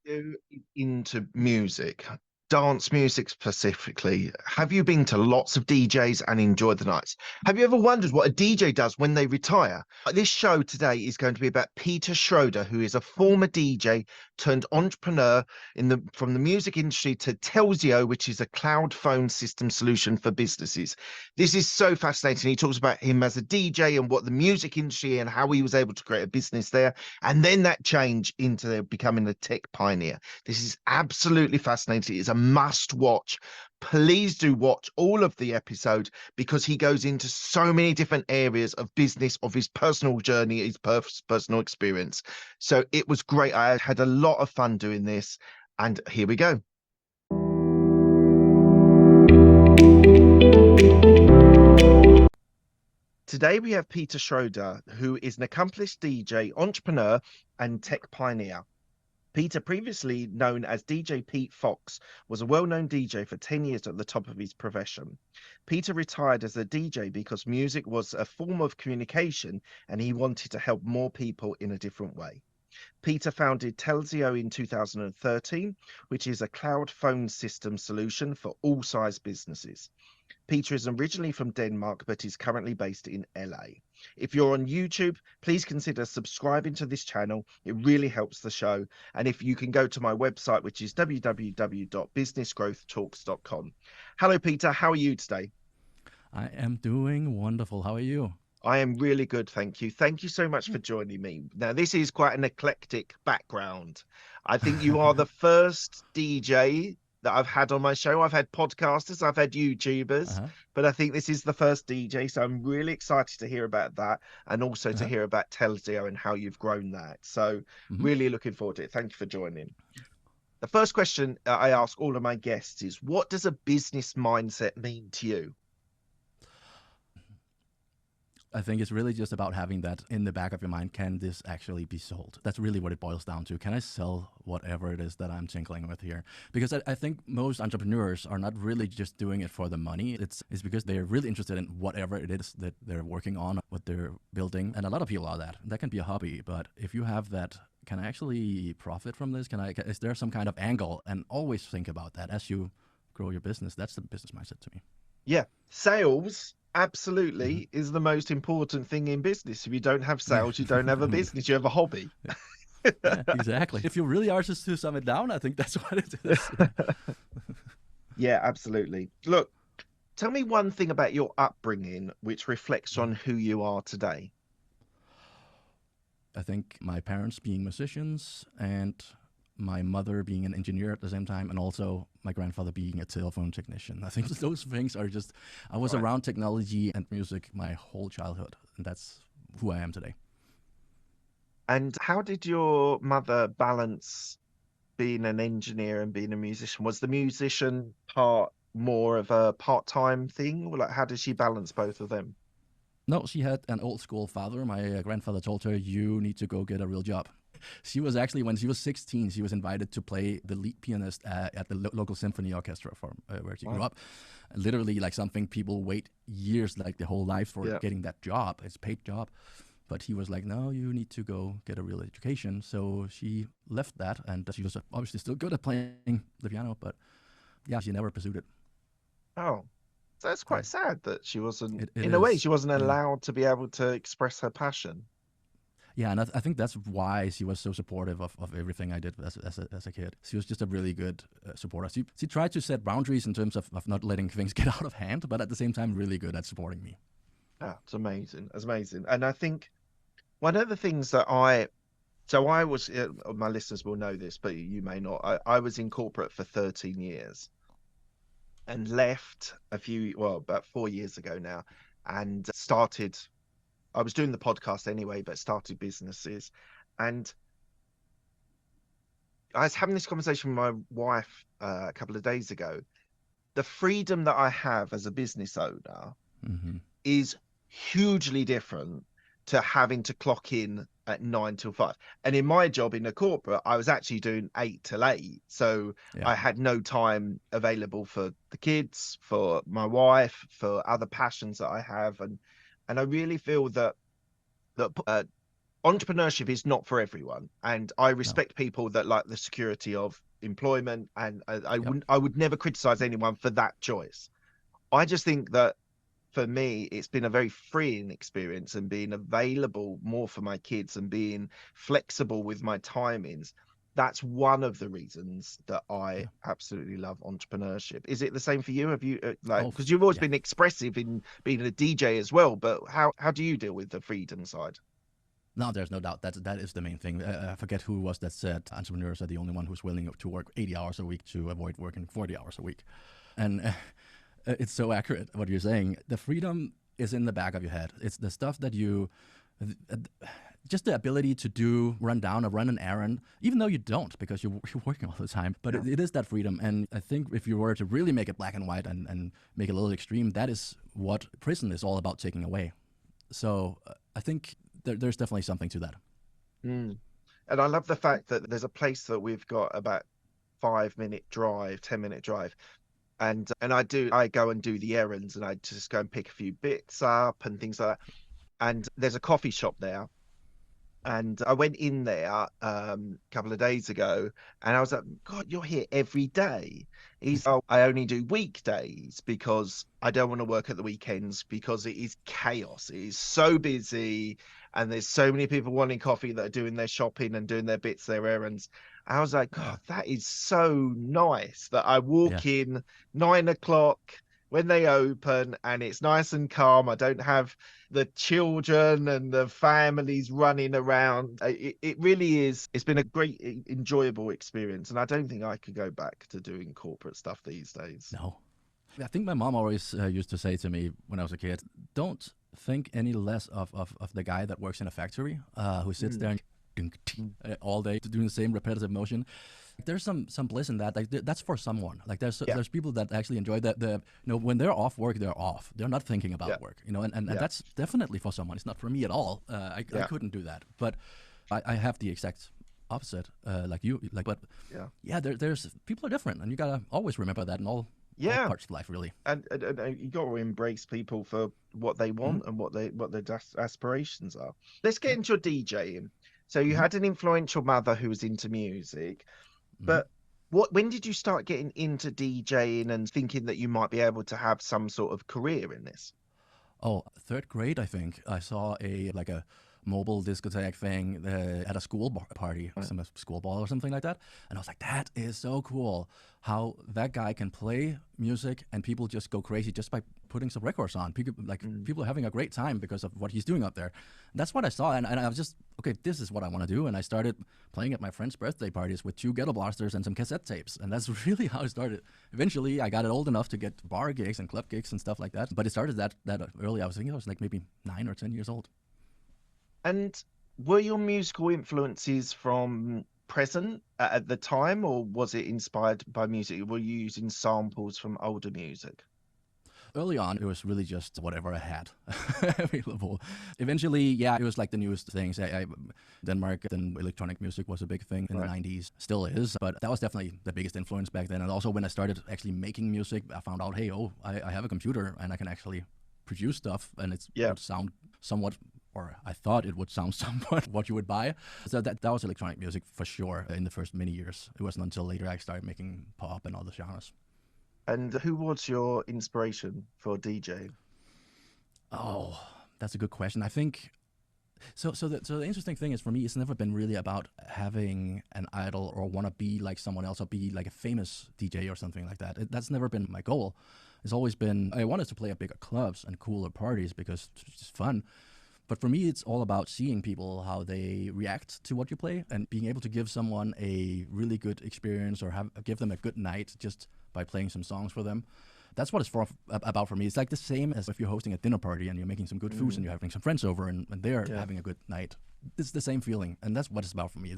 You into music, dance music specifically. Have you been to lots of DJs and enjoyed the nights? Have you ever wondered what a DJ does when they retire? This show today is going to be about Peter Schroeder, who is a former DJ turned entrepreneur from the music industry to Telzio, which is a cloud phone system solution for businesses. This is so fascinating. He talks about him as a DJ and what the music industry and how he was able to create a business there, and then that change into becoming a tech pioneer. This is absolutely fascinating. It's a must watch. Please do watch all of the episode because he goes into so many different areas of business, of his personal journey, his personal experience. So it was great. I had a lot of fun doing this. And here we go. Today we have Peter Schroeder, who is an accomplished DJ, entrepreneur, and tech pioneer. Peter, previously known as DJ Pete Fox, was a well-known DJ for 10 years at the top of his profession. Peter retired as a DJ because music was a form of communication and he wanted to help more people in a different way. Peter founded Telzio in 2013, which is a cloud phone system solution for all size businesses. Peter is originally from Denmark, but is currently based in LA. If you're on YouTube, please consider subscribing to this channel. It really helps the show. And if you can go to my website, which is www.businessgrowthtalks.com. Hello, Peter. How are you today? I am doing wonderful. How are you? I am really good, thank you. Thank you so much for joining me. Now, this is quite an eclectic background. I think you are the first DJ that I've had on my show. I've had podcasters, I've had YouTubers, Uh-huh. but I think this is the first DJ. So I'm really excited to hear about that and also to Uh-huh. hear about Telzio and how you've grown that. So Hmm. really looking forward to it. Thank you for joining. The first question I ask all of my guests is, what does a business mindset mean to you? I think it's really just about having that in the back of your mind. Can this actually be sold? That's really what it boils down to. Can I sell whatever it is that I'm tinkling with here? Because I think most entrepreneurs are not really just doing it for the money. It's because they're really interested in whatever it is that they're working on, what they're building. And a lot of people are that. That can be a hobby. But if you have that, can I actually profit from this? Is there some kind of angle? And always think about that as you grow your business. That's the business mindset to me. Yeah, sales Hmm. absolutely is the most important thing in business. If you don't have Yeah. sales, you don't have a business, you have a hobby. Yeah, exactly. If you really are just to sum it down, I think that's what it is. Yeah. Yeah, absolutely. Look, tell me one thing about your upbringing which reflects on who you are today. I think my parents being musicians and my mother being an engineer at the same time, and also my grandfather being a telephone technician. I think those things are just, I was Right. around technology and music my whole childhood, and that's who I am today. And how did your mother balance being an engineer and being a musician? Was the musician part more of a part-time thing? Or like, how did she balance both of them? No, she had an old school father. My grandfather told her, "You need to go get a real job." She was actually, when she was 16, she was invited to play the lead pianist at the local symphony orchestra where she grew Wow. up. Literally, like something people wait years, like their whole life, for Yeah. getting that job. It's a paid job. But he was like, "No, you need to go get a real education." So she left that, and she was obviously still good at playing the piano, but yeah, she never pursued it. Oh, so that's Yeah, quite sad that she wasn't, it in a way, is. she wasn't Yeah. allowed to be able to express her passion. Yeah, and I think that's why she was so supportive of everything I did as a kid. She was just a really good supporter. She tried to set boundaries in terms of not letting things get out of hand, but at the same time, really good at supporting me. Yeah, it's amazing. It's amazing. And I think one of the things that so I was, my listeners will know this, but you may not. I was in corporate for 13 years and left about 4 years ago now, and I was doing the podcast anyway, but started businesses. And I was having this conversation with my wife a couple of days ago. The freedom that I have as a business owner Hmm. is hugely different to having to clock in at 9 till 5. And in my job in a corporate, I was actually doing 8 till 8. So Yeah. I had no time available for the kids, for my wife, for other passions that I have. And I really feel that entrepreneurship is not for everyone, and I No. respect people that like the security of employment, and Yep. I would never criticize anyone for that choice. I just think that for me, it's been a very freeing experience, and being available more for my kids and being flexible with my timings. That's one of the reasons that I Yeah. absolutely love entrepreneurship. Is it the same for you? Have you like, Oh, because you've always yeah. been expressive in being a DJ as well, but how do you deal with the freedom side? No, there's no doubt that is the main thing. I forget who it was that said entrepreneurs are the only one who's willing to work 80 hours a week to avoid working 40 hours a week, and it's so accurate what you're saying. The freedom is in the back of your head. It's the stuff that you, just the ability to run down or run an errand, even though you don't because you're working all the time. But Yeah. it is that freedom. And I think if you were to really make it black and white and make it a little extreme, that is what prison is all about taking away. So I think there's definitely something to that. Mm. And I love the fact that there's a place that we've got about 5 minute drive, 10 minute drive. And I go and do the errands, and I just go and pick a few bits up and things like that. And there's a coffee shop there. And I went in there a couple of days ago, and I was like, God, you're here every day. Oh, I only do weekdays because I don't want to work at the weekends because it is chaos. It is so busy, and there's so many people wanting coffee that are doing their shopping and doing their bits, their errands. I was like, Yeah. God, that is so nice that I Yeah. walk in 9 o'clock when they open, and it's nice and calm. I don't have the children and the families running around. It really is. It's been a great, enjoyable experience, and I don't think I could go back to doing corporate stuff these days. No. I think my mom always used to say to me when I was a kid, don't think any less of the guy that works in a factory who sits there and Mm. all day doing the same repetitive motion. There's some bliss in that. Like that's for someone. Like Yeah, there's people that actually enjoy that. When they're off work, they're off. They're not thinking yeah, about work. And yeah, that's definitely for someone. It's not for me at all. I yeah, couldn't do that. But I have the exact opposite. Like you. Like but yeah, yeah, there's people are different, and you gotta always remember that in all yeah. parts of life, really. And you got to embrace people for what they Hmm. want and what their aspirations are. Let's get Yeah. into your DJing. So you Hmm. had an influential mother who was into music, Hmm. but when did you start getting into DJing and thinking that you might be able to have some sort of career in this? Oh, third grade, I think. I saw a mobile discotheque thing at a school party, Right. some school ball or something like that, and I was like, "That is so cool! How that guy can play music and people just go crazy just by putting some records on. Mm. People are having a great time because of what he's doing up there." That's what I saw, and I was just okay. This is what I want to do, and I started playing at my friends' birthday parties with 2 ghetto blasters and some cassette tapes, and that's really how it started. Eventually, I got it old enough to get bar gigs and club gigs and stuff like that. But it started that early. I was thinking I was like maybe 9 or 10 years old. And were your musical influences from present at the time, or was it inspired by music? Were you using samples from older music? Early on, it was really just whatever I had available. Eventually, yeah, it was like the newest things. Denmark, then electronic music was a big thing in the Right. 90s, still is, but that was definitely the biggest influence back then. And also when I started actually making music, I found out, hey, I have a computer and I can actually produce stuff and it Yeah. would sound somewhat, or I thought it would sound somewhat what you would buy. So that was electronic music for sure in the first many years. It wasn't until later I started making pop and other genres. And who was your inspiration for DJing? Oh, that's a good question. I think so the interesting thing is for me, it's never been really about having an idol or want to be like someone else or be like a famous DJ or something like that. That's never been my goal. It's always been I wanted to play at bigger clubs and cooler parties because it's just fun. But for me, it's all about seeing people how they react to what you play and being able to give someone a really good experience or give them a good night just by playing some songs for them. That's what it's about for me. It's like the same as if you're hosting a dinner party and you're making some good foods and Mm. you're having some friends over and they're Yeah. having a good night. It's the same feeling, and that's what it's about for me.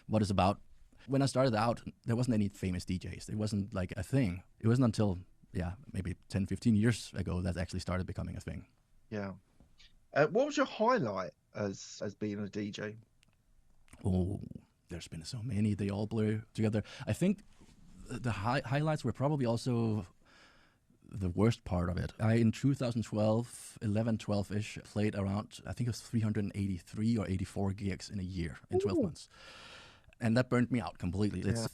What it's about. When I started out, there wasn't any famous DJs. It wasn't like a thing. It wasn't until, yeah, maybe 10, 15 years ago that actually started becoming a thing. Yeah. What was your highlight as being a DJ? Oh, there's been so many. They all blur together. I think the highlights were probably also the worst part of it. I, in 2012, 11, 12-ish, played around, I think it was 383 or 84 gigs in a year, in 12 Ooh. months. And that burned me out completely. It's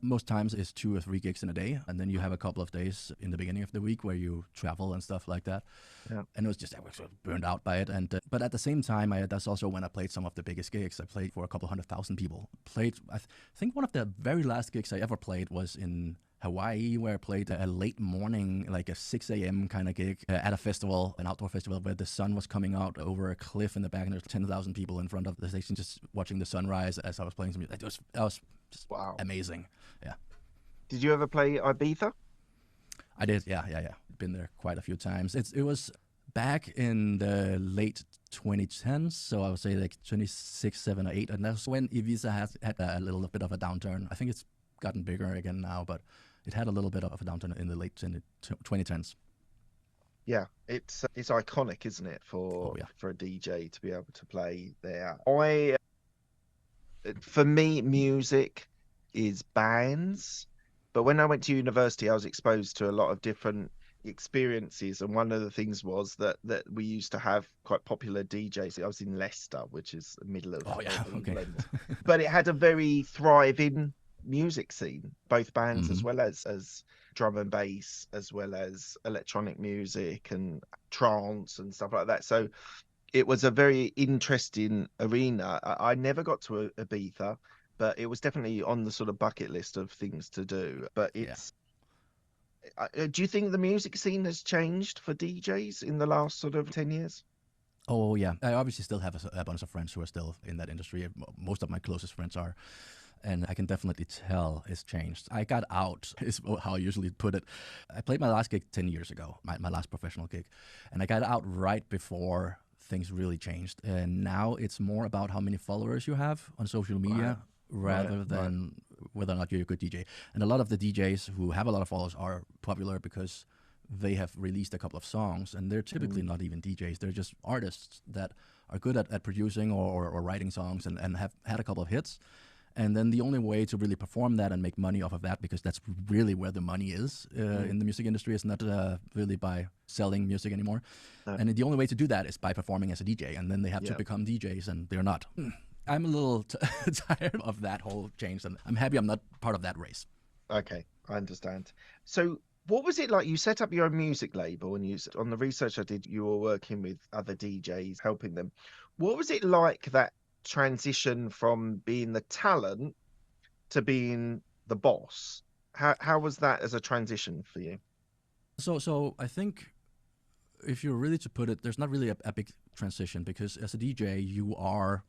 most times it's 2 or 3 gigs in a day, and then you have a couple of days in the beginning of the week where you travel and stuff like that. Yeah. And it was just, I was sort of burned out by it. And but at the same time, that's also when I played some of the biggest gigs. I played for a couple 100,000 people. I think one of the very last gigs I ever played was in Hawaii, where I played a late morning, like a 6 a.m. kind of gig at a festival, an outdoor festival, where the sun was coming out over a cliff in the back, and there's 10,000 people in front of the station just watching the sunrise as I was playing some music. That was just amazing. Yeah. Did you ever play Ibiza? I did. Yeah. Been there quite a few times. It was back in the late 2010s, so I would say like 26, 7, or 8, and that's when Ibiza had a little bit of a downturn. I think it's gotten bigger again now, but it had a little bit of a downturn in the late 2010s. Yeah, it's iconic, isn't it, for a DJ to be able to play there. For me, music is bands, but when I went to university, I was exposed to a lot of different experiences, and one of the things was that we used to have quite popular DJs. I was in Leicester, which is the middle of England, but it had a very thriving music scene, both bands as well as drum and bass, as well as electronic music and trance and stuff like that. So it was a very interesting arena. I never got to Ibiza, but it was definitely on the sort of bucket list of things to do. But it's do you think the music scene has changed for DJs in the last sort of 10 years? Oh yeah, I obviously still have a bunch of friends who are still in that industry. Most of my closest friends are. And I can definitely tell it's changed. I got out, is how I usually put it. I played my last gig 10 years ago, my last professional gig. And I got out right before things really changed. And now it's more about how many followers you have on social media rather than whether or not you're a good DJ. And a lot of the DJs who have a lot of followers are popular because they have released a couple of songs, and they're typically not even DJs. They're just artists that are good at producing or writing songs and have had a couple of hits. And then the only way to really perform that and make money off of that, because that's really where the money is in the music industry, is not really by selling music anymore. And the only way to do that is by performing as a DJ. And then they have to become DJs, and they're not. I'm a little tired of that whole change, and I'm happy I'm not part of that race. Okay, I understand. So what was it like? You set up your own music label, and on the research I did, you were working with other DJs, helping them. What was it like, that transition from being the talent to being the boss? How was that as a transition for you? So I think, if you're really to put it, there's not really a big transition, because as a DJ, you are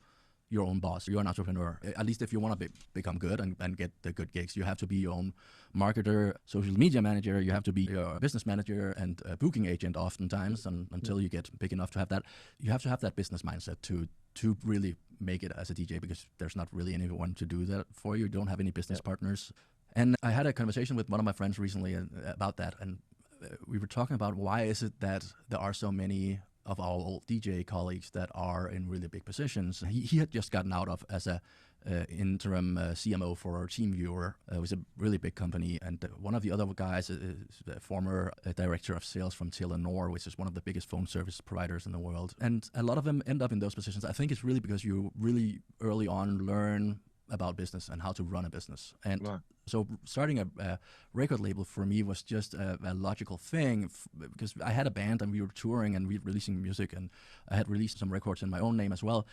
your own boss. You're an entrepreneur. At least if you want to become good and get the good gigs, you have to be your own marketer, social media manager. You have to be your business manager and a booking agent oftentimes, and until you get big enough to have that. You have to have that business mindset to really make it as a DJ, because there's not really anyone to do that for you. You don't have any business partners. And I had a conversation with one of my friends recently about that, and we were talking about why is it that there are so many of our old DJ colleagues that are in really big positions. He had just gotten out of as a interim CMO for TeamViewer. It was a really big company, and one of the other guys is the former director of sales from Telenor, which is one of the biggest phone service providers in the world. And a lot of them end up in those positions. I think it's really because you really early on learn about business and how to run a business. And so starting a record label for me was just a logical thing, because I had a band and we were touring and we were releasing music, and I had released some records in my own name as well.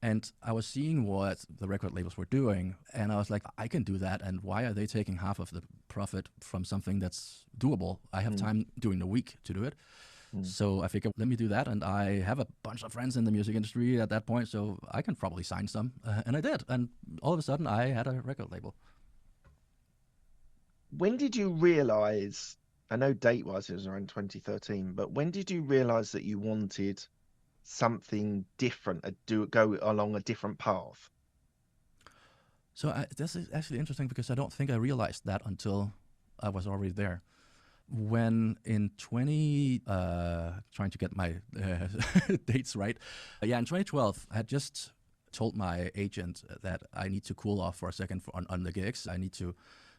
And I was seeing what the record labels were doing, and I was like, I can do that, and why are they taking half of the profit from something that's doable? I have time during the week to do it. So I figured, let me do that, and I have a bunch of friends in the music industry at that point, so I can probably sign some, and I did, and all of a sudden I had a record label. When did you realize, I know date-wise it was around 2013, but when did you realize that you wanted something different, go along a different path? So this is actually interesting, because I don't think I realized that until I was already there. When in trying to get my dates right, in 2012, I had just told my agent that I need to cool off for a second on the gigs. I need to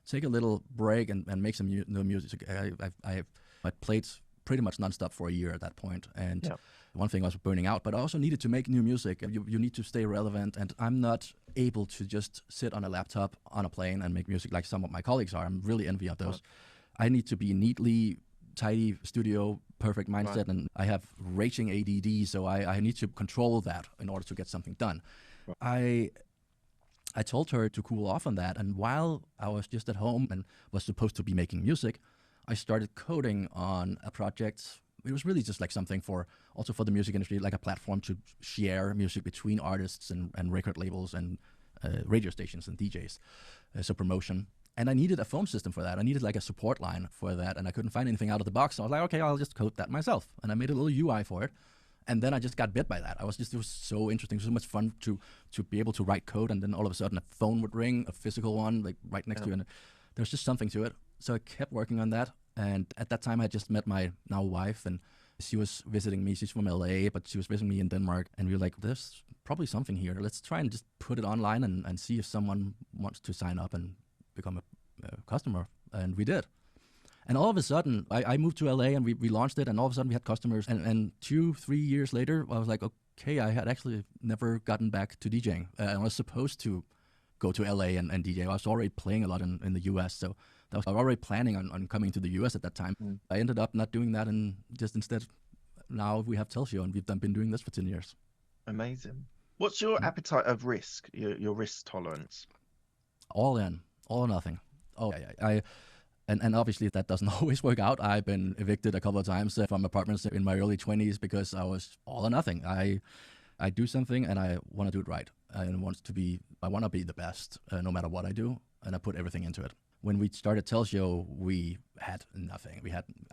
take a little break and make some new music. I I played pretty much nonstop for a year at that point, and Yeah. one thing I was burning out, but I also needed to make new music. You need to stay relevant, and I'm not able to just sit on a laptop on a plane and make music like some of my colleagues are. I'm really envy of those. I need to be neatly, tidy studio, perfect mindset, and I have raging ADD, so I need to control that in order to get something done. I told her to cool off on that, and while I was just at home and was supposed to be making music, I started coding on a project. It was really just like something also for the music industry, like a platform to share music between artists and record labels and radio stations and DJs, so promotion. And I needed a phone system for that. I needed like a support line for that, and I couldn't find anything out of the box. So I was like, okay, I'll just code that myself. And I made a little UI for it. And then I just got bit by that. It was so interesting, so much fun to be able to write code, and then all of a sudden a phone would ring, a physical one, like right next to you, and there was just something to it. So I kept working on that, and at that time I had just met my now wife, and she was visiting me. She's from LA, but she was visiting me in Denmark, and we were like, there's probably something here. Let's try and just put it online and see if someone wants to sign up and become a customer, and we did. And all of a sudden, I moved to LA and we launched it, and all of a sudden we had customers. And 2-3 years later, I was like, okay, I had actually never gotten back to DJing. I was supposed to go to LA and DJ. I was already playing a lot in the US, so I was already planning on coming to the US at that time. I ended up not doing that, and just instead, now we have Telzio, and we've been doing this for 10 years. Amazing. What's your appetite of risk, your risk tolerance? All in, all or nothing. Oh, yeah. And obviously that doesn't always work out. I've been evicted a couple of times from apartments in my early 20s because I was all or nothing. I do something and I want to do it right. I want to be the best no matter what I do, and I put everything into it. When we started Telzio, we had nothing.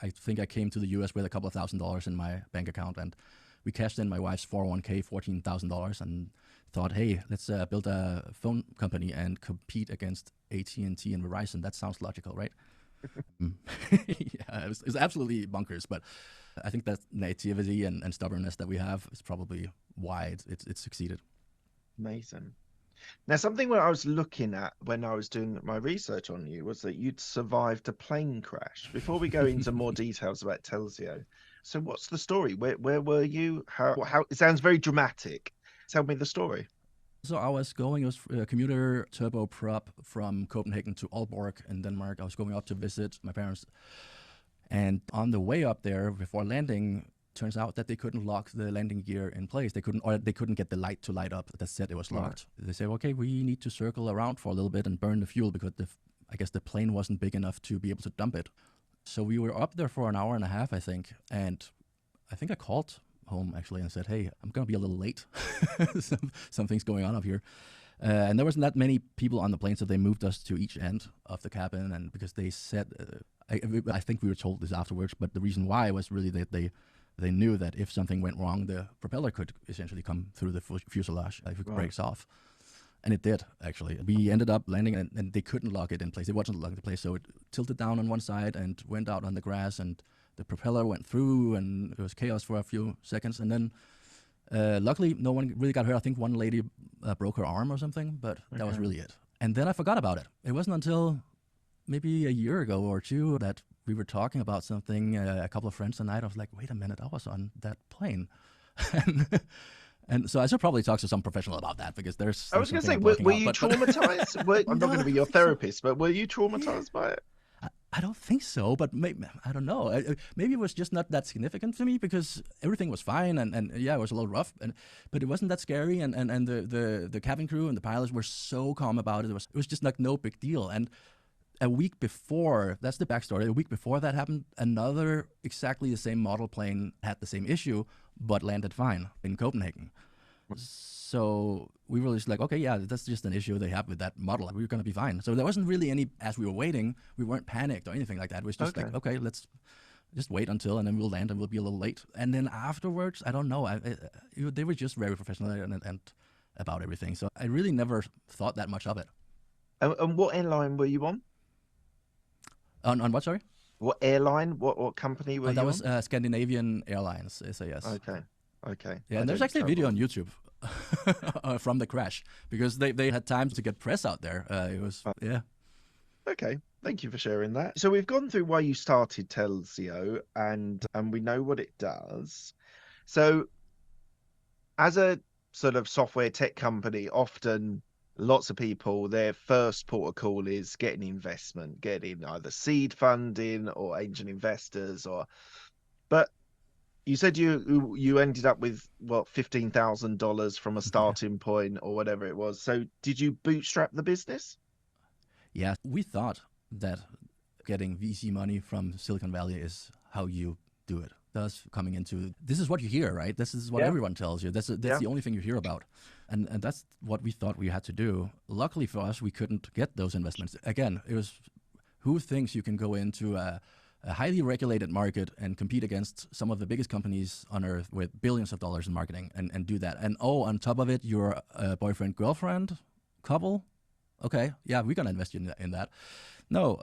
I think I came to the US with a couple of $1,000s in my bank account, and we cashed in my wife's 401k, $14,000, and thought, hey, let's build a phone company and compete against AT&T and Verizon. That sounds logical, right? Yeah, it's absolutely bonkers, but I think that nativity and stubbornness that we have is probably why it's succeeded. Amazing. Now, something that I was looking at when I was doing my research on you was that you'd survived a plane crash. Before we go into more details about Telzio, so what's the story? Where were you? How? It sounds very dramatic. Tell me the story. So I was going, it was a commuter turboprop from Copenhagen to Aalborg in Denmark. I was going up to visit my parents. And on the way up there, before landing, turns out that they couldn't lock the landing gear in place. They couldn't get the light to light up that said it was locked. Right. They say, okay, we need to circle around for a little bit and burn the fuel because I guess the plane wasn't big enough to be able to dump it. So we were up there for an hour and a half, I think. And I think I called home actually and said, hey, I'm going to be a little late. Something's going on up here. And there wasn't that many people on the plane, so they moved us to each end of the cabin. And because they said, I think we were told this afterwards, but the reason why was really that they knew that if something went wrong, the propeller could essentially come through the fuselage if it breaks off. And it did, actually. We ended up landing, and they couldn't lock it in place. It wasn't locked in place, so it tilted down on one side and went out on the grass, and the propeller went through, and it was chaos for a few seconds. And then, luckily, no one really got hurt. I think one lady broke her arm or something, but that was really it. And then I forgot about it. It wasn't until maybe a year ago or two that we were talking about something, a couple of friends tonight. I was like, wait a minute, I was on that plane. And so I should probably talk to some professional about that, because there's I was going to say, were you traumatized? I'm not going to be your therapist, but were you traumatized by it? I don't think so, but maybe, I don't know. Maybe it was just not that significant to me because everything was fine, and yeah, it was a little rough, but it wasn't that scary, and the cabin crew and the pilots were so calm about it. It was just like no big deal. And a week before, that's the backstory, a week before that happened, another exactly the same model plane had the same issue, but landed fine in Copenhagen. So we were just like, okay, yeah, that's just an issue they have with that model. We're going to be fine. So there wasn't really any, as we were waiting, we weren't panicked or anything like that. It was just like, okay, let's just wait until, and then we'll land and we'll be a little late. And then afterwards, I don't know, they were just very professional and about everything. So I really never thought that much of it. And what airline were you on? On what, sorry? What airline? What company were you on? That was Scandinavian Airlines, SAS. Okay. Yeah, and there's actually a video on YouTube from the crash, because they had time to get press out there. It was, yeah. Okay, thank you for sharing that. So we've gone through why you started Telzio, and we know what it does. So as a sort of software tech company, often lots of people, their first port of call is getting investment, getting either seed funding or angel investors, or but you said you ended up with what, $15,000 from a Yeah. starting point or whatever it was. So did you bootstrap the business? Yeah, we thought that getting VC money from Silicon Valley is how you do it. Thus, coming into this is what you hear, right? This is what Yeah, everyone tells you. That's yeah. the only thing you hear about, and that's what we thought we had to do. Luckily for us, we couldn't get those investments. Again, it was who thinks you can go into a highly regulated market and compete against some of the biggest companies on earth with billions of dollars in marketing and do that. And oh, on top of it, you're a boyfriend girlfriend couple. Okay, yeah, we're gonna invest in that. No,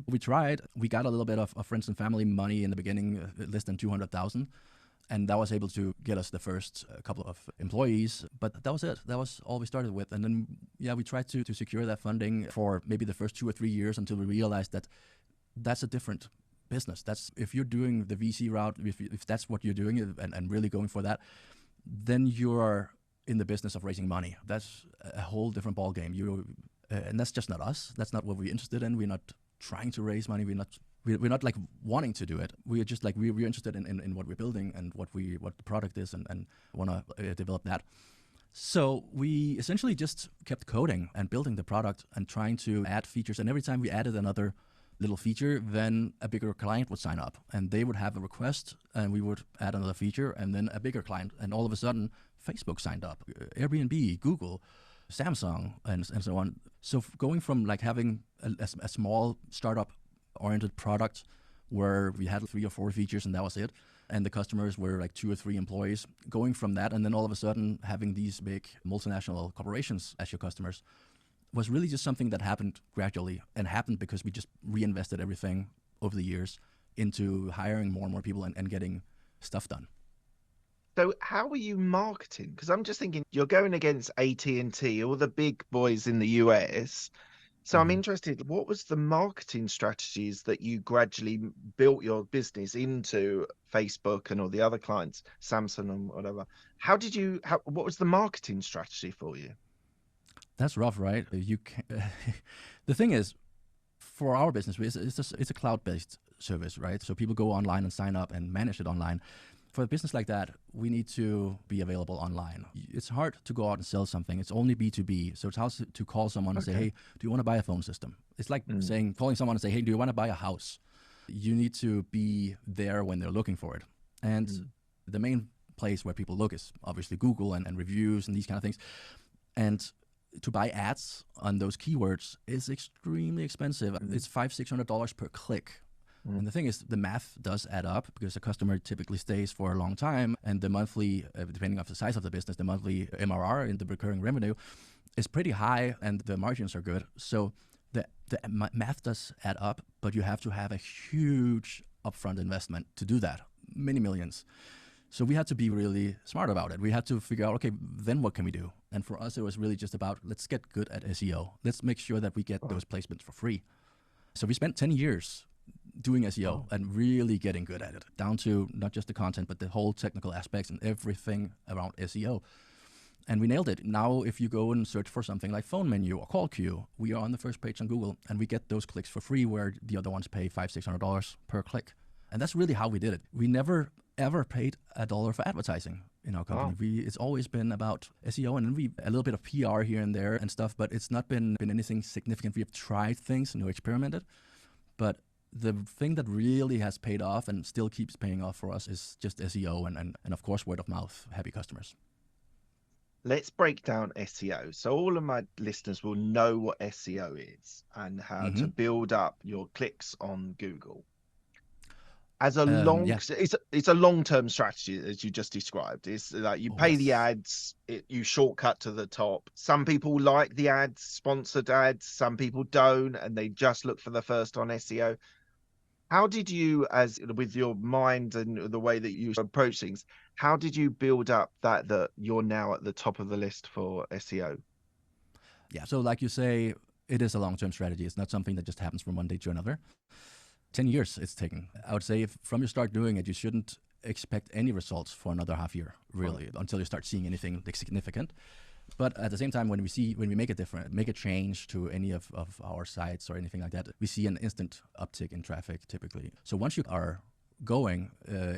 we tried. We got a little bit of friends and family money in the beginning, less than 200,000, and that was able to get us the first couple of employees. But that was it. That was all we started with. And then yeah, we tried to secure that funding for maybe the first 2 or 3 years until we realized that that's a different business. That's if you're doing the VC route, if that's what you're doing and really going for that, then you're in the business of raising money. That's a whole different ball game. And that's just not us. That's not what we're interested in. We're not trying to raise money. We're not like wanting to do it. We're just like we're interested in what we're building and what the product is and want to develop that. So we essentially just kept coding and building the product and trying to add features. And every time we added another little feature, then a bigger client would sign up and they would have a request and we would add another feature and then a bigger client. And all of a sudden, Facebook signed up, Airbnb, Google, Samsung, and so on. So going from like having a small startup oriented product where we had 3 or 4 features and that was it, and the customers were like 2 or 3 employees, going from that and then all of a sudden having these big multinational corporations as your customers was really just something that happened gradually and happened because we just reinvested everything over the years into hiring more and more people and getting stuff done. So how are you marketing? Because I'm just thinking you're going against AT&T, all the big boys in the US. So I'm Mm-hmm. interested, what was the marketing strategies that you gradually built your business into Facebook and all the other clients, Samsung and whatever? What was the marketing strategy for you? That's rough, right? You can, the thing is, for our business, it's a cloud-based service, right? So people go online and sign up and manage it online. For a business like that, we need to be available online. It's hard to go out and sell something. It's only B2B. So it's hard to call someone and say, Okay. hey, do you want to buy a phone system? It's like Mm. calling someone and say, hey, do you want to buy a house? You need to be there when they're looking for it. And Mm. the main place where people look is obviously Google and reviews and these kind of things. And to buy ads on those keywords is extremely expensive. Mm. It's $500-$600 per click. Mm. And the thing is, the math does add up because a customer typically stays for a long time, and the monthly, depending on the size of the business, the monthly MRR in the recurring revenue is pretty high, and the margins are good. So the math does add up, but you have to have a huge upfront investment to do that, many millions. So we had to be really smart about it. We had to figure out, okay, then what can we do? And for us, it was really just about let's get good at SEO. Let's make sure that we get those placements for free. So we spent 10 years doing SEO Oh. and really getting good at it, down to not just the content, but the whole technical aspects and everything around SEO. And we nailed it. Now, if you go and search for something like phone menu or call queue, we are on the first page on Google and we get those clicks for free where the other ones pay $500-$600 per click. And that's really how we did it. We never ever paid a dollar for advertising in our company. Wow. It's always been about SEO and then a little bit of PR here and there and stuff, but it's not been anything significant. We have tried things and experimented, but the thing that really has paid off and still keeps paying off for us is just SEO and of course word of mouth, happy customers. Let's break down SEO. So all of my listeners will know what SEO is and how to Mm-hmm. build up your clicks on Google. As a Yeah. it's a long-term strategy, as you just described. It's like you Oh, pay the yes. ads, you shortcut to the top. Some people like the ads, sponsored ads, some people don't, and they just look for the first on SEO. How did you, as with your mind and the way that you approach things, how did you build up that you're now at the top of the list for SEO? Yeah. So like you say, it is a long-term strategy. It's not something that just happens from one day to another. 10 years it's taken. I would say if from you start doing it, you shouldn't expect any results for another half year, really, until you start seeing anything like significant. But at the same time, when we make a change to any of our sites or anything like that, we see an instant uptick in traffic typically. So once you are going,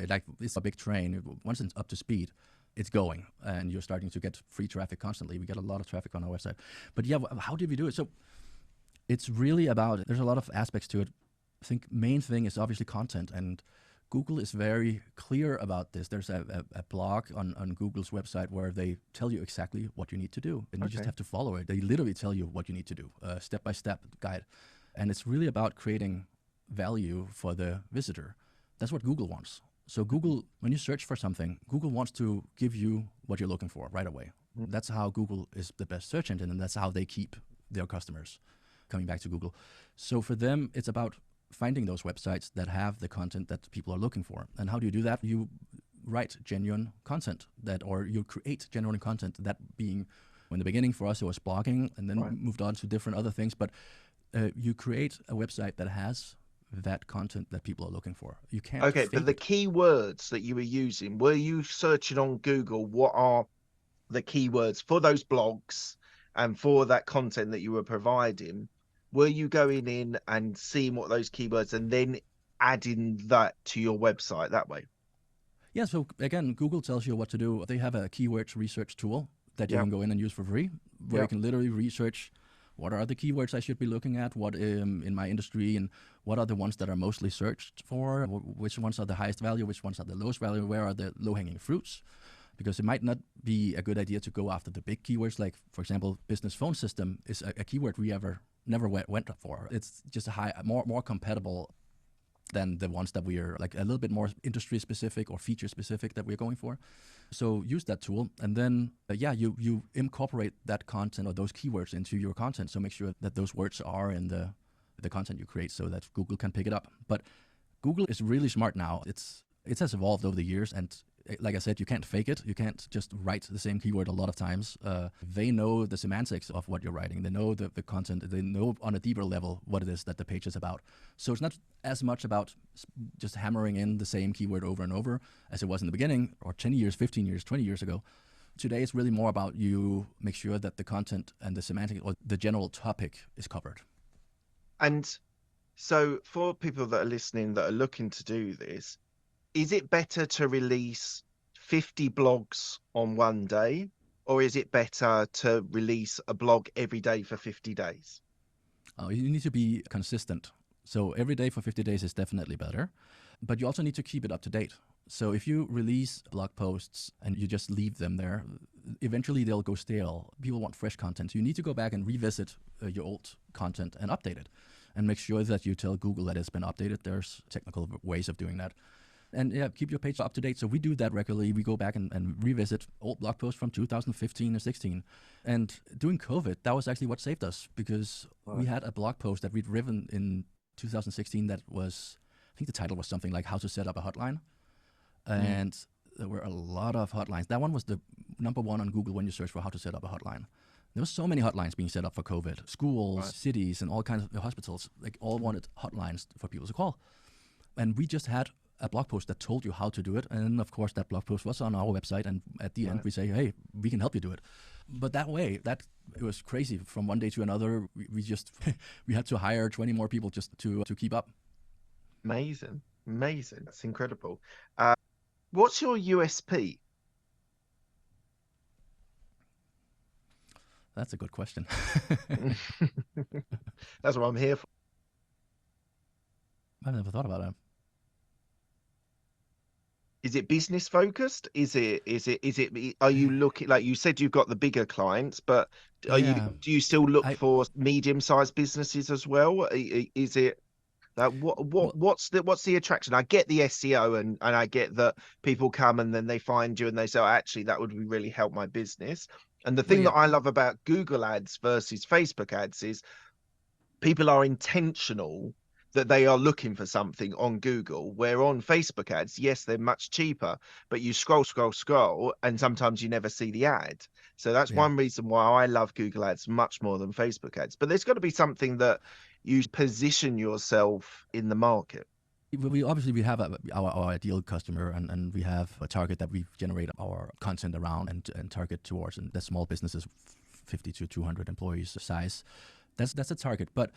like it's a big train, once it's up to speed, it's going, and you're starting to get free traffic constantly. We get a lot of traffic on our website. But yeah, how did we do it? So it's really about, there's a lot of aspects to it. I think main thing is obviously content, and Google is very clear about this. There's a blog on Google's website where they tell you exactly what you need to do, and you just have to follow it. They literally tell you what you need to do, step-by-step guide. And it's really about creating value for the visitor. That's what Google wants. So Google, when you search for something, Google wants to give you what you're looking for right away. That's how Google is the best search engine, and that's how they keep their customers coming back to Google. So for them, it's about finding those websites that have the content that people are looking for. And how do you do that? You write genuine content or you create genuine content. That being, in the beginning for us, it was blogging, and then moved on to different other things. But you create a website that has that content that people are looking for. You can't. Okay, but the keywords that you were using, were you searching on Google? What are the keywords for those blogs and for that content that you were providing? Were you going in and seeing what those keywords and then adding that to your website that way? Yeah, so again, Google tells you what to do. They have a keywords research tool that you can go in and use for free, where you can literally research what are the keywords I should be looking at, what in my industry, and what are the ones that are mostly searched for, which ones are the highest value, which ones are the lowest value, where are the low-hanging fruits. Because it might not be a good idea to go after the big keywords, like, for example, business phone system is a keyword we never went for. It's just more compatible than the ones that we are like a little bit more industry specific or feature specific that we're going for. So use that tool, and then you incorporate that content or those keywords into your content. So make sure that those words are in the content you create, so that Google can pick it up. But Google is really smart now. It has evolved over the years, and like I said, you can't fake it. You can't just write the same keyword a lot of times. They know the semantics of what you're writing. They know the content. They know on a deeper level what it is that the page is about. So it's not as much about just hammering in the same keyword over and over as it was in the beginning, or 10 years, 15 years, 20 years ago. Today, it's really more about you make sure that the content and the semantic or the general topic is covered. And so for people that are listening that are looking to do this, is it better to release 50 blogs on one day, or is it better to release a blog every day for 50 days? You need to be consistent. So every day for 50 days is definitely better, but you also need to keep it up to date. So if you release blog posts and you just leave them there, eventually they'll go stale. People want fresh content. So you need to go back and revisit your old content and update it, and make sure that you tell Google that it's been updated. There's technical ways of doing that. And keep your page up to date. So we do that regularly. We go back and revisit old blog posts from 2015 or 16. And during COVID, that was actually what saved us, because we had a blog post that we'd written in 2016 that was, I think the title was something like How to Set Up a Hotline. And there were a lot of hotlines. That one was the number one on Google when you search for how to set up a hotline. There were so many hotlines being set up for COVID. Schools, cities, and all kinds of hospitals, like all wanted hotlines for people to call. And we just had a blog post that told you how to do it. And of course, that blog post was on our website. And at the end, we say, hey, we can help you do it. But that way, it was crazy. From one day to another, we just, we had to hire 20 more people just to keep up. Amazing. That's incredible. What's your USP? That's a good question. That's what I'm here for. I've never thought about it. Is it business focused? Is it, are you looking, like you said, you've got the bigger clients, but do you still look for medium-sized businesses as well? Is it like, what's the attraction? I get the SEO and I get that people come and then they find you and they say, oh, actually, that would really help my business. And the thing that I love about Google ads versus Facebook ads is people are intentional that they are looking for something on Google, where on Facebook ads, yes, they're much cheaper, but you scroll, scroll, scroll, and sometimes you never see the ad. So that's Yeah. one reason why I love Google ads much more than Facebook ads. But there's got to be something that you position yourself in the market. We obviously we have our ideal customer, and we have a target that we generate our content around and target towards, and the small businesses, 50 to 200 employees size. That's a target. But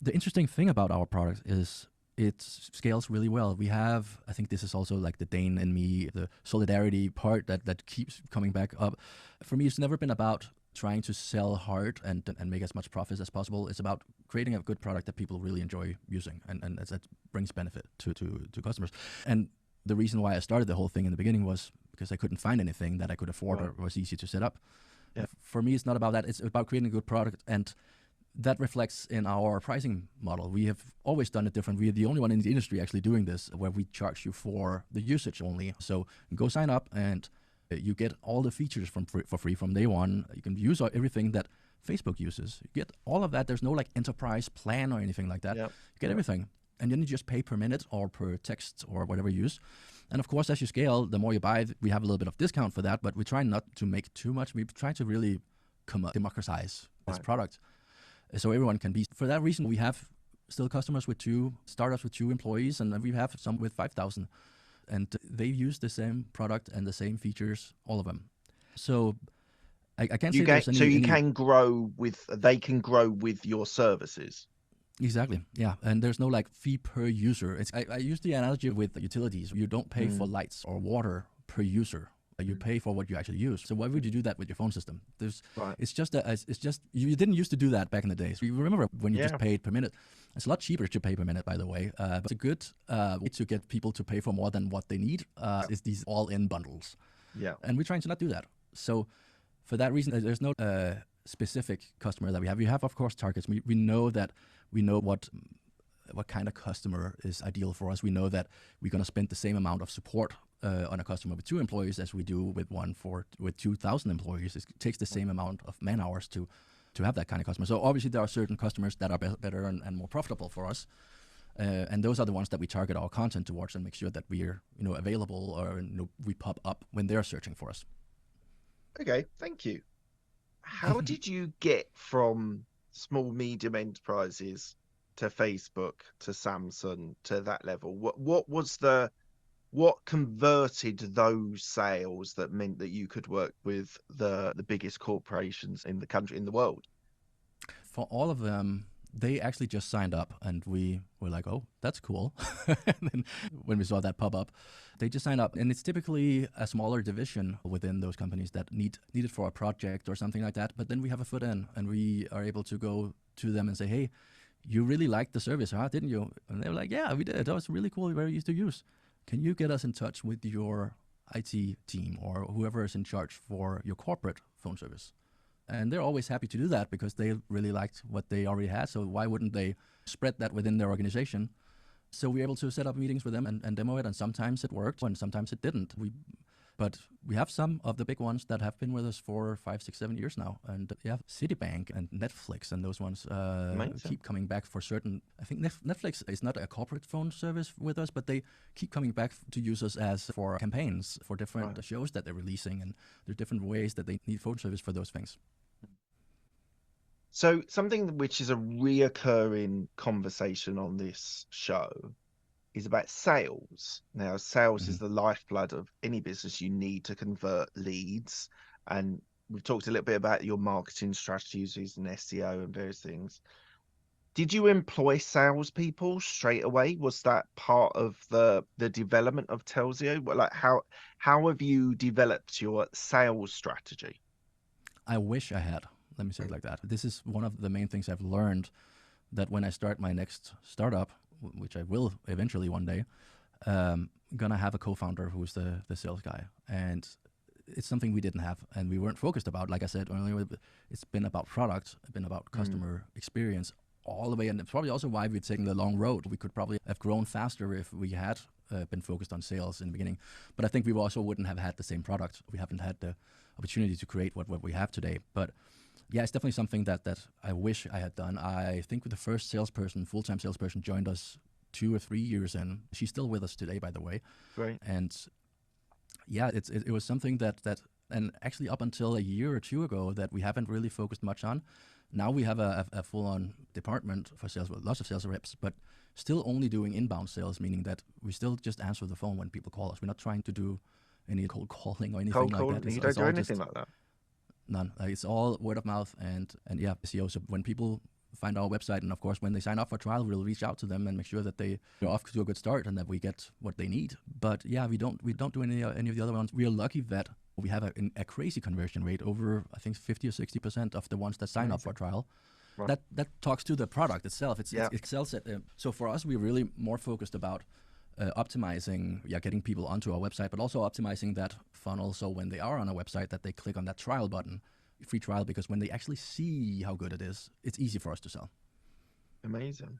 the interesting thing about our product is it scales really well. We have, I think this is also like the Dane in me, the solidarity part that keeps coming back up. For me, it's never been about trying to sell hard and make as much profit as possible. It's about creating a good product that people really enjoy using, and that brings benefit to customers. And the reason why I started the whole thing in the beginning was because I couldn't find anything that I could afford or was easy to set up. Yeah. For me, it's not about that. It's about creating a good product, and that reflects in our pricing model. We have always done it different. We are the only one in the industry actually doing this, where we charge you for the usage only. So go sign up and you get all the features for free from day one. You can use everything that Facebook uses. You get all of that. There's no like enterprise plan or anything like that. Yeah. You get everything. And then you just pay per minute or per text or whatever you use. And of course, as you scale, the more you buy, we have a little bit of discount for that, but we try not to make too much. We try to really democratize this product, so everyone can be. For that reason, we have still customers with startups with 2 employees, and we have some with 5,000. And they use the same product and the same features, all of them. So I can't say there's any... So you can grow with, they can grow with your services. Exactly, yeah. And there's no like fee per user. I use the analogy with utilities. You don't pay for lights or water per user. You pay for what you actually use. So why would you do that with your phone system? It's just you didn't used to do that back in the days. You remember when you just paid per minute? It's a lot cheaper to pay per minute, by the way. But it's a good way to get people to pay for more than what they need. Is these all-in bundles? Yeah. And we're trying to not do that. So for that reason, there's no specific customer that we have. We have, of course, targets. We know what kind of customer is ideal for us. We know that we're going to spend the same amount of support on a customer with 2 employees as we do with one with 2,000 employees. It takes the same amount of man hours to have that kind of customer. So obviously there are certain customers that are better and more profitable for us, and those are the ones that we target our content towards and make sure that we're available or we pop up when they're searching for us. Okay, thank you. How did you get from small medium enterprises to Facebook to Samsung to that level? What converted those sales that meant that you could work with the biggest corporations in the country, in the world? For all of them, they actually just signed up, and we were like, oh, that's cool. And then when we saw that pop up, they just signed up. And it's typically a smaller division within those companies that need it for a project or something like that. But then we have a foot in, and we are able to go to them and say, hey, you really liked the service, huh? Didn't you? And they were like, yeah, we did. That was really cool, very easy to use. Can you get us in touch with your IT team or whoever is in charge for your corporate phone service? And they're always happy to do that because they really liked what they already had. So why wouldn't they spread that within their organization? So we're able to set up meetings with them and demo it. And sometimes it worked and sometimes it didn't. But we have some of the big ones that have been with us for 5, 6, 7 years now. And we have Citibank and Netflix, and those ones keep coming back for certain. I think Netflix is not a corporate phone service with us, but they keep coming back to use us as for campaigns for different shows that they're releasing. And there's different ways that they need phone service for those things. So something which is a reoccurring conversation on this show is about sales. Now, sales is the lifeblood of any business. You need to convert leads. And we've talked a little bit about your marketing strategies using SEO and various things. Did you employ salespeople straight away? Was that part of the development of Telzio? Like how have you developed your sales strategy? I wish I had. Let me say it like that. This is one of the main things I've learned, that when I start my next startup, which I will eventually one day, gonna have a co-founder who's the sales guy. And it's something we didn't have and we weren't focused about. Like I said earlier, it's been about product, it's been about customer experience all the way. And it's probably also why we're taking the long road. We could probably have grown faster if we had been focused on sales in the beginning. But I think we also wouldn't have had the same product. We haven't had the opportunity to create what we have today. But yeah, it's definitely something that I wish I had done. I think the first salesperson, full-time salesperson, joined us 2 or 3 years in. She's still with us today, by the way. Great. And yeah, it was something that and actually up until a year or two ago that we haven't really focused much on. Now we have a full-on department for sales with lots of sales reps, but still only doing inbound sales, meaning that we still just answer the phone when people call us. We're not trying to do any cold calling or anything Cold like calling? that. You don't do anything like that? None. It's all word of mouth and yeah, SEO. So when people find our website, and of course when they sign up for trial, we'll reach out to them and make sure that they're off to a good start and that we get what they need. But yeah, we don't do any of the other ones. We are lucky that we have a crazy conversion rate, over I think 50 or 60% of the ones that sign up for trial. Right. That talks to the product itself. It excels at. So for us, we're really more focused about optimizing, getting people onto our website, but also optimizing that funnel. So when they are on a website, that they click on that trial button, free trial, because when they actually see how good it is, it's easy for us to sell. Amazing.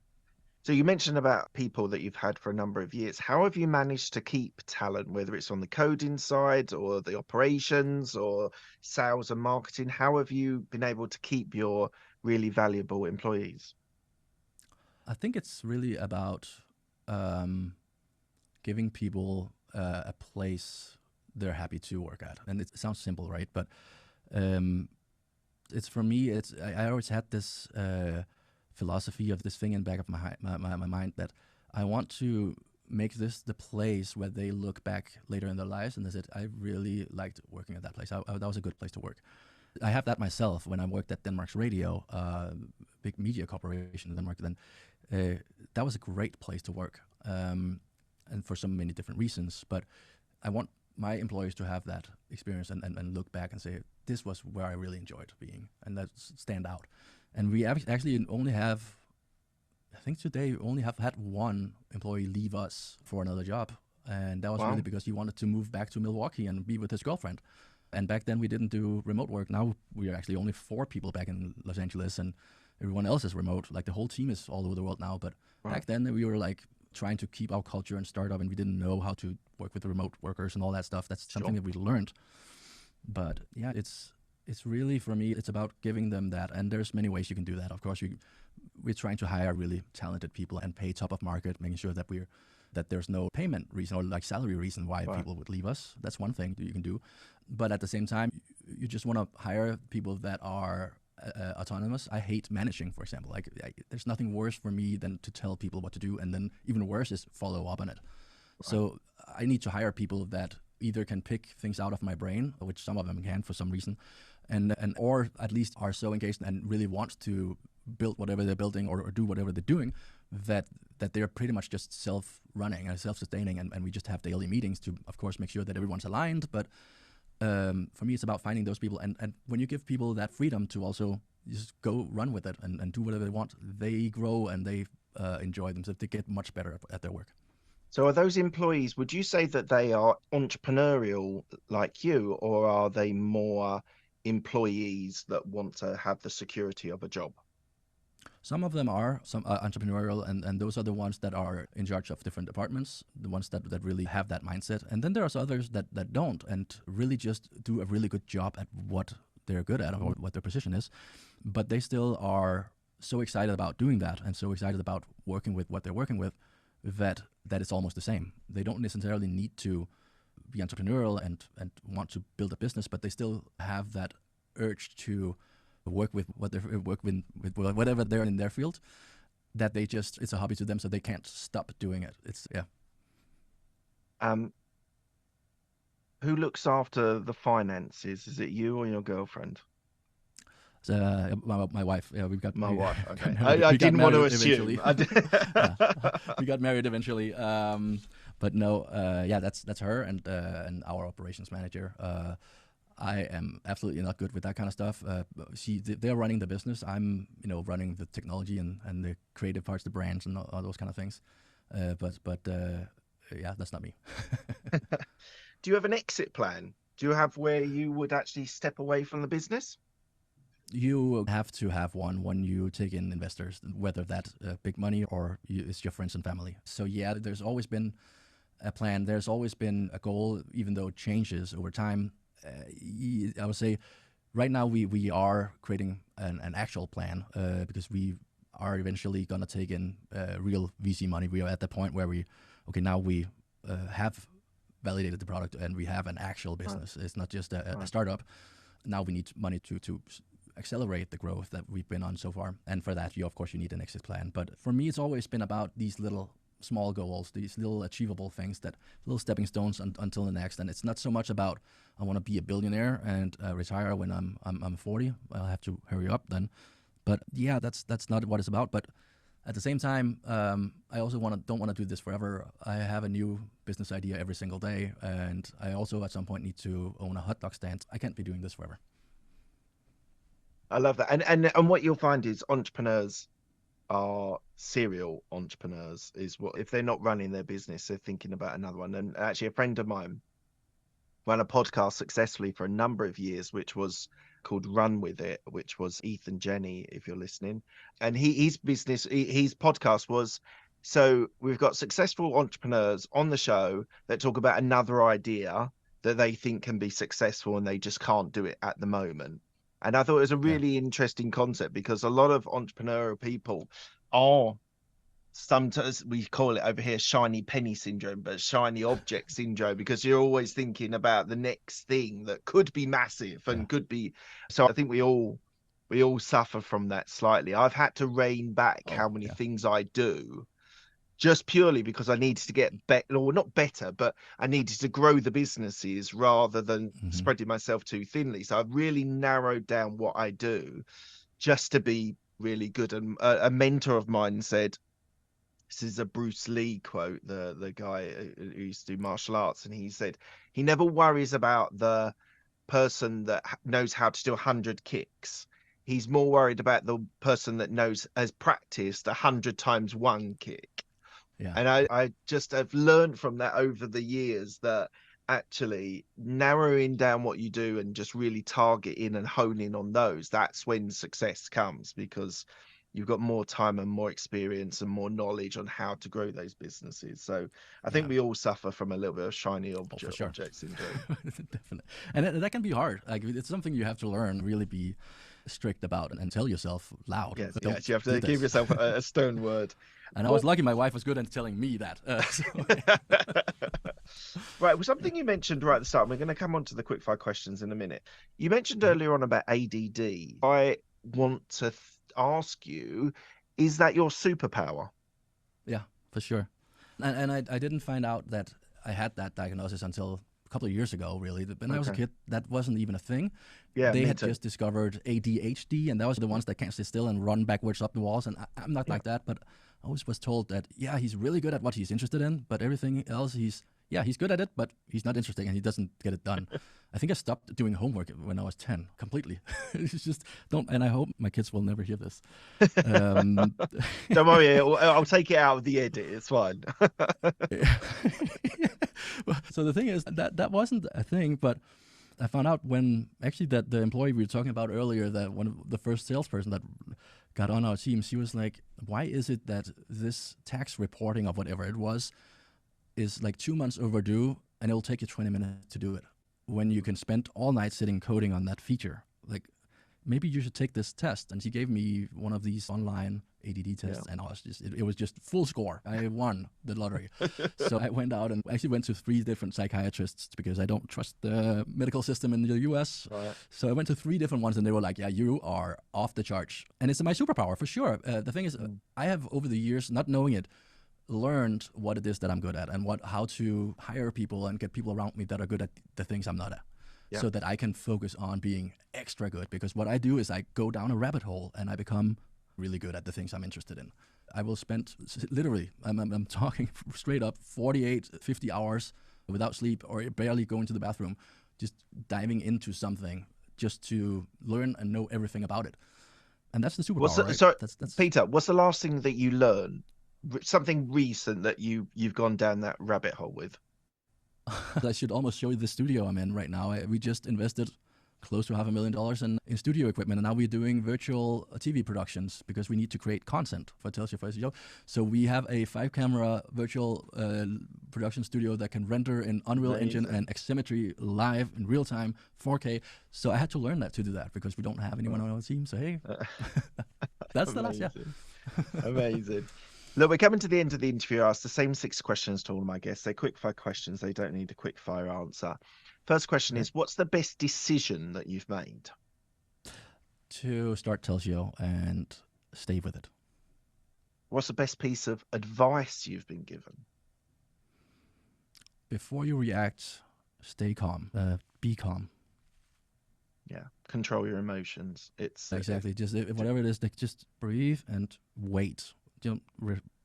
So you mentioned about people that you've had for a number of years. How have you managed to keep talent, whether it's on the coding side or the operations or sales and marketing? How have you been able to keep your really valuable employees? I think it's really about giving people a place they're happy to work at. And it sounds simple, right? But it's, for me, I always had this philosophy of this thing in the back of my mind that I want to make this the place where they look back later in their lives and they said, I really liked working at that place. That was a good place to work. I have that myself when I worked at Denmark's Radio, big media corporation in Denmark. Then that was a great place to work, and for so many different reasons. But I want my employees to have that experience and look back and say, this was where I really enjoyed being, and that stand out. And we actually only have, I think today, we only have had one employee leave us for another job. And that was really because he wanted to move back to Milwaukee and be with his girlfriend. And back then we didn't do remote work. Now we are actually only 4 people back in Los Angeles, and everyone else is remote. Like the whole team is all over the world now. But back then we were like trying to keep our culture and startup, and we didn't know how to work with the remote workers and all that stuff. That's something that we learned. But yeah, it's really, for me, it's about giving them that. And there's many ways you can do that. Of course, we're trying to hire really talented people and pay top of market, making sure that there's no payment reason or like salary reason why people would leave us. That's one thing that you can do. But at the same time, you just want to hire people that are autonomous. I hate managing, for example. Like there's nothing worse for me than to tell people what to do, and then even worse is follow up on it. So I need to hire people that either can pick things out of my brain, which some of them can for some reason, and or at least are so engaged and really want to build whatever they're building or do whatever they're doing, that they're pretty much just self-running and self-sustaining, and we just have daily meetings to, of course, make sure that everyone's aligned. But for me, it's about finding those people, and when you give people that freedom to also just go run with it and do whatever they want, they grow and they enjoy themselves. They get much better at their work. So are those employees, would you say that they are entrepreneurial like you, or are they more employees that want to have the security of a job? Some of them are entrepreneurial, and those are the ones that are in charge of different departments, the ones that really have that mindset. And then there's others that don't, and really just do a really good job at what they're good at or what their position is. But they still are so excited about doing that and so excited about working with what they're working with that it's almost the same. They don't necessarily need to be entrepreneurial and want to build a business, but they still have that urge to work with whatever they're in their field, that it's a hobby to them, so they can't stop doing it. Who looks after the finances? Is it you or your girlfriend? My wife. Yeah, we've got my wife. Okay, I didn't want to assume. We got married eventually, but no. That's her and our operations manager. I am absolutely not good with that kind of stuff. They're running the business. I'm, running the technology and the creative parts, the brands, and all those kind of things. But that's not me. Do you have an exit plan? Do you have where you would actually step away from the business? You have to have one when you take in investors, whether that's big money or it's your friends and family. So yeah, there's always been a plan. There's always been a goal, even though it changes over time. I would say right now we are creating an actual plan because we are eventually going to take in real VC money. We are at the point where now we have validated the product and we have an actual business. It's not just a startup. Now we need money to accelerate the growth that we've been on so far. And for that, of course, you need an exit plan. But for me, it's always been about these little small goals, these little achievable things, that little stepping stones until the next. And it's not so much about I want to be a billionaire and retire when I'm 40. I'll have to hurry up then. But yeah, that's not what it's about. But at the same time, I also don't want to do this forever. I have a new business idea every single day, and I also at some point need to own a hot dog stand. I can't be doing this forever. I love that. And what you'll find is entrepreneurs are serial entrepreneurs. Is what if they're not running their business, they're thinking about another one. And actually, a friend of mine ran a podcast successfully for a number of years, which was called Run With It, which was Ethan Jenny, if you're listening. And his podcast was, so we've got successful entrepreneurs on the show that talk about another idea that they think can be successful and they just can't do it at the moment. And I thought it was a really interesting concept, because a lot of entrepreneurial people are, sometimes we call it over here shiny penny syndrome, but shiny object syndrome, because you're always thinking about the next thing that could be massive and could be. So I think we all suffer from that slightly. I've had to rein back how many things I do, just purely because I needed to get better, or not better, but I needed to grow the businesses rather than spreading myself too thinly. So I've really narrowed down what I do just to be really good. And a mentor of mine said, this is a Bruce Lee quote, the guy who used to do martial arts, and he said he never worries about the person that knows how to do 100 kicks. He's more worried about the person that has practiced 100 times one kick. Yeah. And I just have learned from that over the years that actually narrowing down what you do and just really targeting and honing on those, that's when success comes, because you've got more time and more experience and more knowledge on how to grow those businesses. So I think we all suffer from a little bit of shiny object syndrome. Definitely. And that can be hard. Like, it's something you have to learn, really be strict about, and tell yourself loud. Yes, you have to give yourself a stern word. And I was lucky my wife was good at telling me that. Right. Well, something you mentioned right at the start, we're going to come on to the quickfire questions in a minute. You mentioned earlier on about ADD. I want to ask you, is that your superpower? Yeah, for sure. And I didn't find out that I had that diagnosis until a couple of years ago, really. When I was a kid, that wasn't even a thing. Yeah, they had just discovered ADHD, and that was the ones that can't sit still and run backwards up the walls. And I'm not like that, but I always was told that, he's really good at what he's interested in, but everything else he's good at it, but he's not interesting and he doesn't get it done. I think I stopped doing homework when I was 10 completely. It's just and I hope my kids will never hear this. Don't worry, I'll take it out of the edit. It's fine. So the thing is that wasn't a thing, but I found out when actually that the employee we were talking about earlier, that one of the first salesperson that got on our team, she was like, why is it that this tax reporting of whatever it was is like 2 months overdue and it'll take you 20 minutes to do it, when you can spend all night sitting coding on that feature? Like, maybe you should take this test. And she gave me one of these online ADD tests, and I was it was just full score. I won the lottery. So I went out and actually went to 3 different psychiatrists, because I don't trust the medical system in the US. Right. So I went to 3 different ones, and they were like, you are off the charts. And it's my superpower for sure. The thing is, I have over the years, not knowing it, learned what it is that I'm good at, and how to hire people and get people around me that are good at the things I'm not at. Yeah. So that I can focus on being extra good. Because what I do is I go down a rabbit hole and I become really good at the things I'm interested in. I will spend literally, I'm talking straight up, 48, 50 hours without sleep or barely going to the bathroom, just diving into something just to learn and know everything about it. And that's the superpower, right? So, that's... Peter, what's the last thing that you learned? Something recent that you've gone down that rabbit hole with? I should almost show you the studio I'm in right now. We just invested close to $500,000 in studio equipment, and now we're doing virtual TV productions because we need to create content for Telzio for SEO. So we have a 5-camera virtual production studio that can render in Unreal Engine and Ximetry live in real time, 4K. So I had to learn that to do that, because we don't have anyone on our team. So hey, that's the last. Yeah. Amazing. Look, we're coming to the end of the interview. I asked the same 6 questions to all of my guests. They're quick fire questions. They don't need a quick fire answer. First question Okay. is, what's the best decision that you've made? To start Telzio and stay with it. What's the best piece of advice you've been given? Before you react, stay calm. Be calm. Yeah, control your emotions. It's Exactly. Just whatever it is, like, just breathe and wait. Don't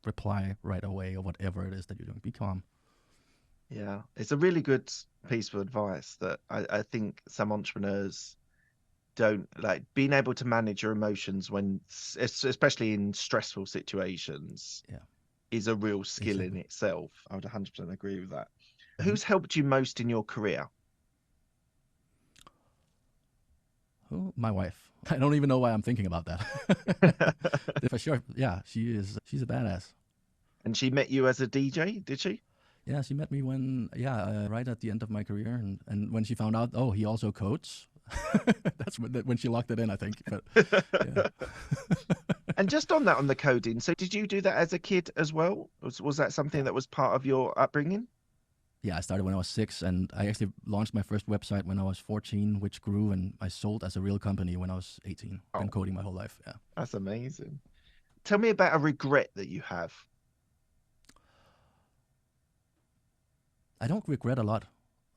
reply right away or whatever it is that you're doing. Be calm. yeah, it's a really good piece of advice that I think some entrepreneurs don't like. Being able to manage your emotions when, especially in stressful situations, Yeah. is a real skill in Exactly. itself. I would 100% agree with that. Mhm. Who's helped you most in your career? Oh, my wife. I don't even know why I'm thinking about that. For sure. Yeah, she is. She's a badass. And she met you as a DJ, did she? Yeah, she met me when, yeah, right at the end of my career, and when she found out, oh, he also codes. That's when she locked it in, I think. But yeah, And just on that, on the coding, so did you do that as a kid as well? Was that something yeah, that was part of your upbringing? yeah. I started when I was 6, and I actually launched my first website when I was 14, which grew, and I sold as a real company when I was 18. Been Oh, coding my whole life. Yeah, that's amazing. Tell me about a regret that you have. I don't regret a lot.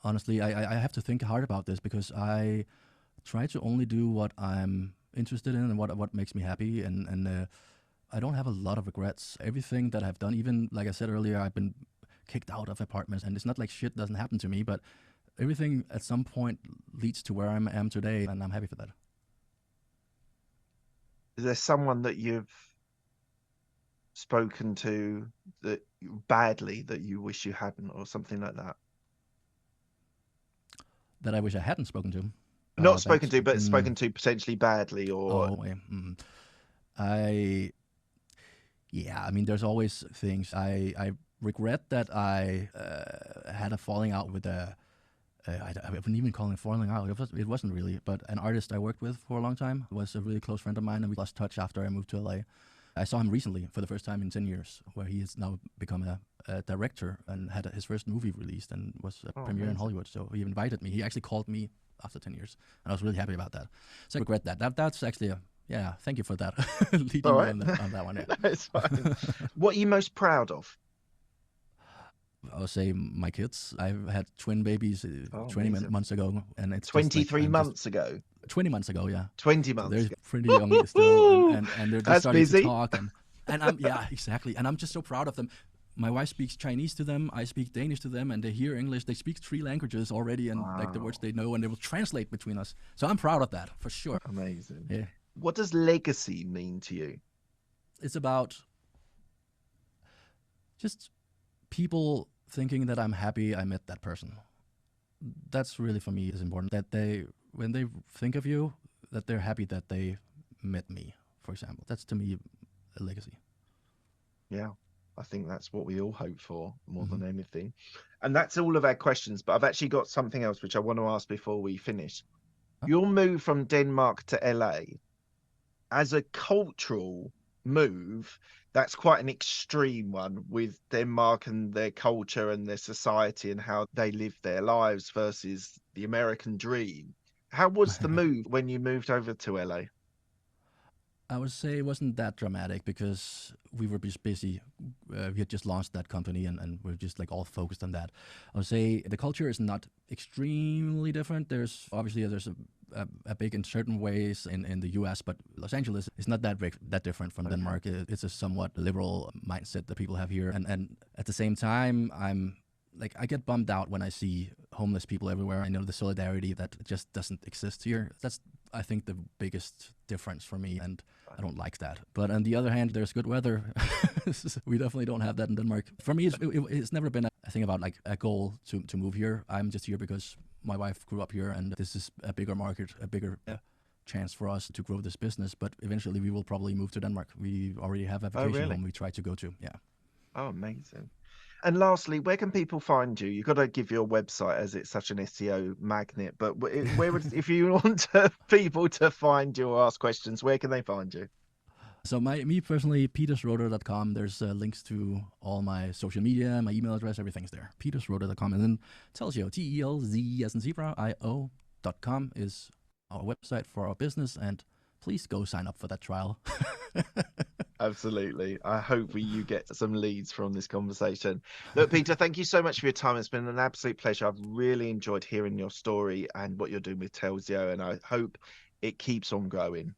Honestly, I have to think hard about this because I try to only do what I'm interested in and what makes me happy, and I don't have a lot of regrets. Everything that I've done, even like I said earlier, I've been kicked out of apartments, and it's not like shit doesn't happen to me, but everything at some point leads to where I am today, and I'm happy for that. Is there someone that you've spoken to that badly that you wish you hadn't, or something like that? That I wish I hadn't spoken to. Not spoken That to, but mm, spoken to potentially badly, or oh, I yeah. I mean, there's always things I regret that I had a falling out with a. I wouldn't even call it falling out. It wasn't really, but an artist I worked with for a long time was a really close friend of mine, and we lost touch after I moved to LA. I saw him recently for the first time in 10 years, where he has now become a director and had his first movie released and was a oh, premiere in amazing. Hollywood. So he invited me. He actually called me after 10 years, and I was really happy about that. So I regret that. That's actually a, yeah, thank you for that, All leading me right, on that one. no, it's fine. Yeah. What are you most proud of? I would say my kids. I've had twin babies Oh, 20 amazing. months ago, and it's just like 23 I'm just months ago, 20 months ago, yeah. 20 So months they're ago. pretty young still, Woo-hoo! and they're just That's starting to busy. talk, and I'm yeah, exactly, and I'm just so proud of them. My wife speaks Chinese to them, I speak Danish to them, and they hear English. They speak 3 languages already, and like the words Wow, they know, and they will translate between us. So I'm proud of that for sure. amazing. Yeah, What does legacy mean to you? it's about just people thinking that I'm happy I met that person. That's really for me is important. That they, when they think of you, that they're happy that they met me. For example, that's to me a legacy. Yeah, I think that's what we all hope for more Hmm. than anything. And that's all of our questions, but I've actually got something else which I want to ask before we finish. Huh? Your move from Denmark to LA as a cultural move, that's quite an extreme one with Denmark and their culture and their society and how they live their lives versus the American dream. How was the move when you moved over to LA? I would say it wasn't that dramatic because we were just busy. We had just launched that company and we're just like all focused on that. I would say the culture is not extremely different. There's obviously a big in certain ways in the US, but Los Angeles is not that big, that different from Okay. Denmark. It's a somewhat liberal mindset that people have here. And at the same time, I'm like, I get bummed out when I see homeless people everywhere. I know the solidarity that just doesn't exist here. That's, I think, the biggest difference for me. And I don't like that. But on the other hand, there's good weather. We definitely don't have that in Denmark. For me, it's never been a thing about like a goal to move here. I'm just here because my wife grew up here, and this is a bigger market, a bigger chance for us to grow this business. But eventually, we will probably move to Denmark. We already have a Oh, vacation really? home we try to go to. Yeah. Oh, amazing. And lastly, where can people find you? You've got to give your website as it's such an SEO magnet, but where would, if you want people to find you or ask questions, where can they find you? So me personally, peterschroeder.com. There's links to all my social media, my email address, everything's there. peterschroeder.com. And then Telzio, Telz as in zebra, IO.com is our website for our business. And please go sign up for that trial. Absolutely. I hope you get some leads from this conversation. Look, Peter, thank you so much for your time. It's been an absolute pleasure. I've really enjoyed hearing your story and what you're doing with Telzio, and I hope it keeps on growing.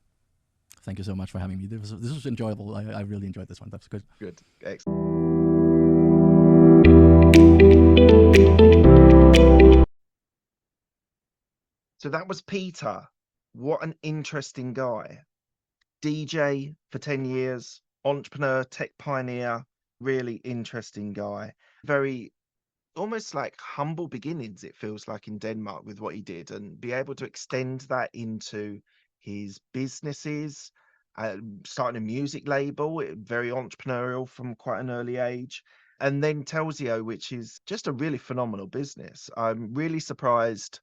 Thank you so much for having me. This was enjoyable. I really enjoyed this one. That's good. Good. Excellent. So that was Peter. What an interesting guy. DJ for 10 years, entrepreneur, tech pioneer, really interesting guy. Very almost like humble beginnings, it feels like, in Denmark with what he did, and be able to extend that into his businesses, starting a music label, very entrepreneurial from quite an early age. And then Telzio, which is just a really phenomenal business. I'm really surprised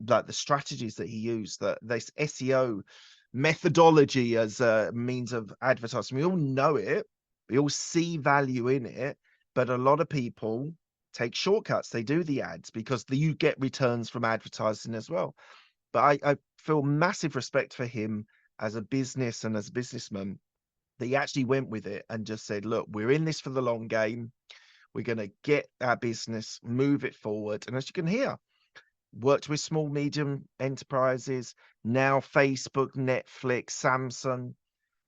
like the strategies that he used, that this SEO methodology as a means of advertising. We all know it, we all see value in it, but a lot of people take shortcuts. They do the ads because you get returns from advertising as well. But I feel massive respect for him as a business and as a businessman, that he actually went with it and just said, look, we're in this for the long game. We're going to get our business, move it forward. And as you can hear, worked with small, medium enterprises, now Facebook, Netflix, Samsung.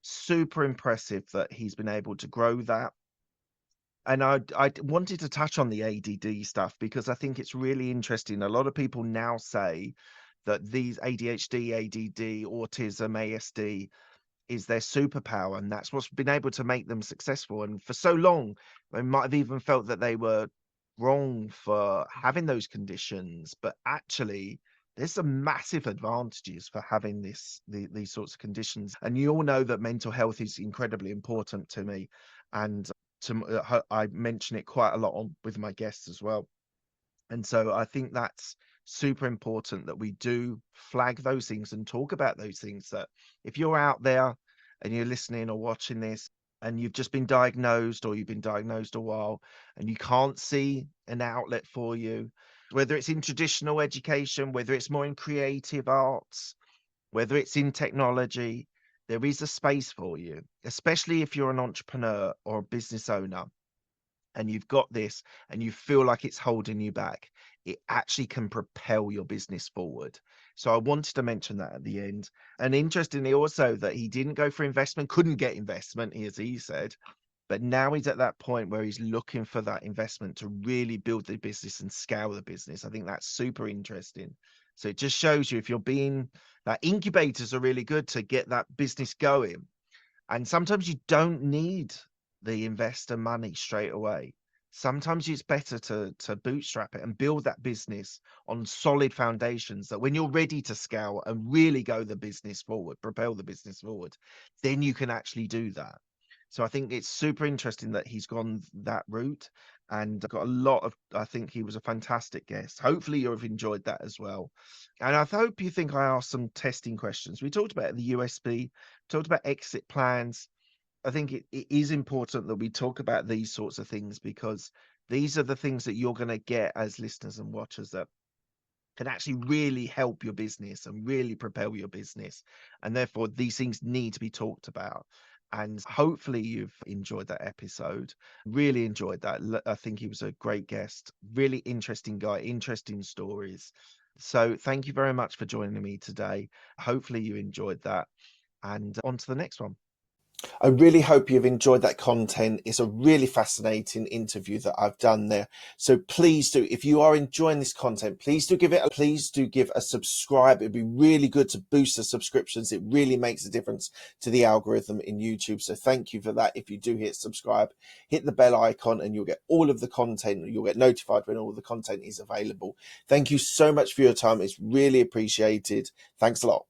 Super impressive that he's been able to grow that. And I wanted to touch on the ADD stuff because I think it's really interesting. A lot of people now say that these ADHD, ADD, autism, ASD is their superpower, and that's what's been able to make them successful. And for so long, they might have even felt that they were wrong for having those conditions, but actually there's some massive advantages for having these sorts of conditions. And you all know that mental health is incredibly important to me, and I mention it quite a lot with my guests as well. And so I think that's super important that we do flag those things and talk about those things. That if you're out there and you're listening or watching this and you've just been diagnosed, or you've been diagnosed a while and you can't see an outlet for you, whether it's in traditional education, whether it's more in creative arts, whether it's in technology, there is a space for you, especially if you're an entrepreneur or a business owner and you've got this and you feel like it's holding you back. It actually can propel your business forward. So I wanted to mention that at the end. And interestingly also that he didn't go for investment, couldn't get investment, as he said, but now he's at that point where he's looking for that investment to really build the business and scale the business. I think that's super interesting. So it just shows you, if you're being, that incubators are really good to get that business going. And sometimes you don't need the investor money straight away. Sometimes it's better to bootstrap it and build that business on solid foundations, that when you're ready to scale and really go the business forward, propel the business forward, then you can actually do that. So I think it's super interesting that he's gone that route, and got a lot of, I think he was a fantastic guest. Hopefully you've enjoyed that as well. And I hope you think I asked some testing questions. We talked about the USB, talked about exit plans. I think it is important that we talk about these sorts of things, because these are the things that you're going to get as listeners and watchers that can actually really help your business and really propel your business. And therefore, these things need to be talked about. And hopefully you've enjoyed that episode. Really enjoyed that. I think he was a great guest, really interesting guy, interesting stories. So thank you very much for joining me today. Hopefully you enjoyed that. And on to the next one. I really hope you've enjoyed that content. It's a really fascinating interview that I've done there. So please do, if you are enjoying this content, please do give a subscribe. It'd be really good to boost the subscriptions. It really makes a difference to the algorithm in YouTube. So thank you for that. If you do hit subscribe, hit the bell icon and you'll get all of the content. You'll get notified when all the content is available. Thank you so much for your time. It's really appreciated. Thanks a lot.